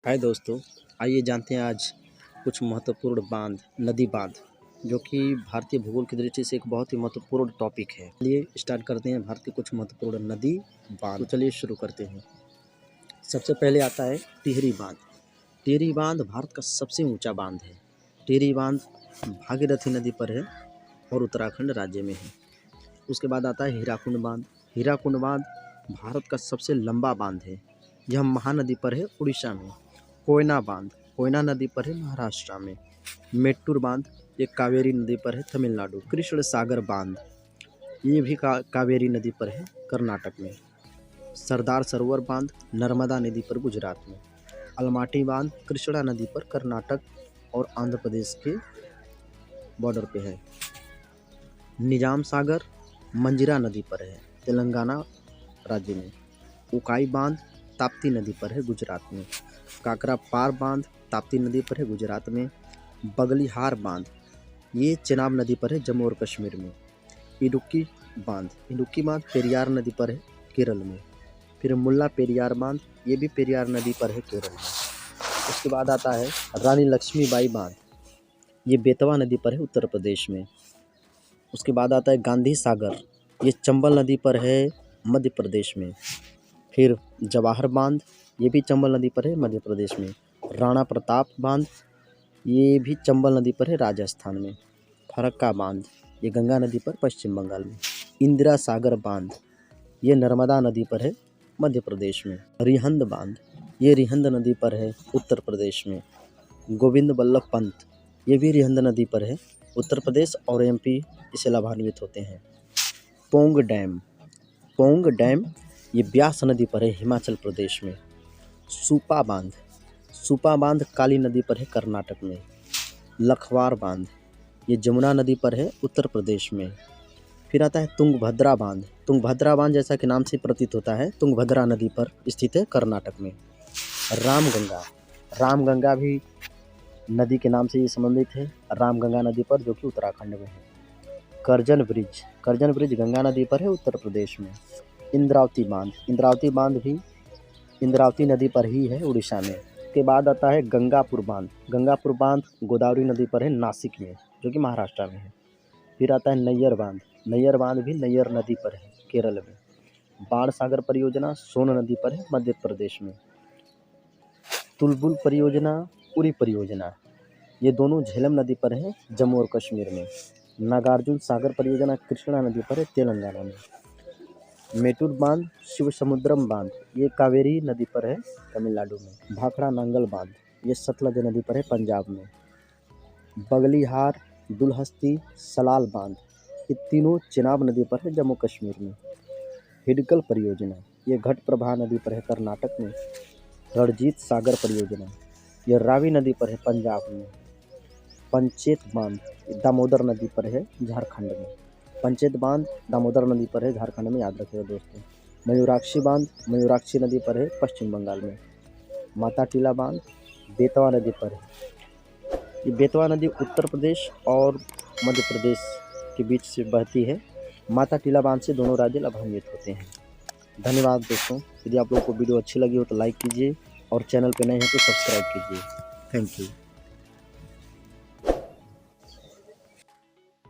हाय दोस्तों, आइए जानते हैं आज कुछ महत्वपूर्ण बांध, नदी बांध, जो कि भारतीय भूगोल की दृष्टि से एक बहुत ही महत्वपूर्ण टॉपिक है। चलिए स्टार्ट करते हैं भारत के कुछ महत्वपूर्ण नदी बांध। तो चलिए शुरू करते हैं। सबसे पहले आता है टिहरी बांध। टिहरी बांध भारत का सबसे ऊंचा बांध है। टिहरी बांध भागीरथी नदी पर है और उत्तराखंड राज्य में है। उसके बाद आता है हीराकुंड बांध। हीराकुंड बांध भारत का सबसे लंबा बांध है। यह महानदी पर है उड़ीसा में। कोयना बांध कोयना नदी पर है महाराष्ट्र में। मेट्टूर बांध ये कावेरी नदी पर है तमिलनाडु। कृष्ण सागर बांध ये भी कावेरी नदी पर है कर्नाटक में। सरदार सरोवर बांध नर्मदा नदी पर गुजरात में। अलमाटी बांध कृष्णा नदी पर कर्नाटक और आंध्र प्रदेश के बॉर्डर पे है। निजाम सागर मंजिरा नदी पर है तेलंगाना राज्य में। उकाई बांध ताप्ती नदी पर है गुजरात में। काकरा पार बांध ताप्ती नदी पर है गुजरात में। बगलीहार बांध ये चेनाब नदी पर है जम्मू और कश्मीर में। इडुक्की बांध पेरियार नदी पर है केरल में। फिर मुल्ला पेरियार बांध ये भी पेरियार नदी पर है केरल में। उसके बाद आता है रानी लक्ष्मीबाई बांध ये बेतवा नदी पर है उत्तर प्रदेश में। उसके बाद आता है गांधी सागर ये चंबल नदी पर है मध्य प्रदेश में। फिर जवाहर बांध ये भी चंबल नदी पर है मध्य प्रदेश में। राणा प्रताप बांध ये भी चंबल नदी पर है राजस्थान में। फरक्का बांध ये गंगा नदी पर पश्चिम बंगाल में। इंदिरा सागर बांध ये नर्मदा नदी पर है मध्य प्रदेश में। रिहंद बांध ये रिहंद नदी पर है उत्तर प्रदेश में। गोविंद बल्लभ पंत ये भी रिहंद नदी पर है उत्तर प्रदेश और एमपी इससे लाभान्वित होते हैं। पोंग डैम ये ब्यास नदी पर है हिमाचल प्रदेश में। सूपा बांध काली नदी पर है कर्नाटक में। लखवार बांध ये जमुना नदी पर है उत्तर प्रदेश में। फिर आता है तुंगभद्रा बांध जैसा कि नाम से प्रतीत होता है तुंगभद्रा नदी पर स्थित है कर्नाटक में। रामगंगा भी नदी के नाम से ये संबंधित है रामगंगा नदी पर, जो कि उत्तराखंड में है। करजन ब्रिज गंगा नदी पर है उत्तर प्रदेश में। इंद्रावती बांध भी इंद्रावती नदी पर ही है उड़ीसा में। के बाद आता है गंगापुर बांध गोदावरी नदी पर है नासिक में, जो कि महाराष्ट्र में है। फिर आता है नैयर बांध भी नैयर नदी पर है केरल में। बाण सागर परियोजना सोन नदी पर है मध्य प्रदेश में। तुलबुल परियोजना उरी परियोजना ये दोनों झेलम नदी पर है जम्मू और कश्मीर में। नागार्जुन सागर परियोजना कृष्णा नदी पर है तेलंगाना में। मेटूर बांध शिवसमुद्रम बांध ये कावेरी नदी पर है तमिलनाडु में। भाखड़ा नांगल बांध ये सतलज नदी पर है पंजाब में। बगलीहार दुलहस्ती सलाल बांध ये तीनों चेनाब नदी पर है जम्मू कश्मीर में। हिडकल परियोजना ये घटप्रभा नदी पर है कर्नाटक में। रणजीत सागर परियोजना ये रावी नदी पर है पंजाब में। पंचेत बांध दामोदर नदी पर है झारखंड में। पंचेत बांध दामोदर नदी पर है झारखंड में, याद रखिएगा दोस्तों। मयूराक्षी बांध मयूराक्षी नदी पर है पश्चिम बंगाल में। माता टीला बांध बेतवा नदी पर है। ये बेतवा नदी उत्तर प्रदेश और मध्य प्रदेश के बीच से बहती है। माता टीला बांध से दोनों राज्य लाभान्वित होते हैं। धन्यवाद दोस्तों। यदि आप लोगों को वीडियो अच्छी लगी हो तो लाइक कीजिए और चैनल पर नए हैं तो सब्सक्राइब कीजिए। Thank you.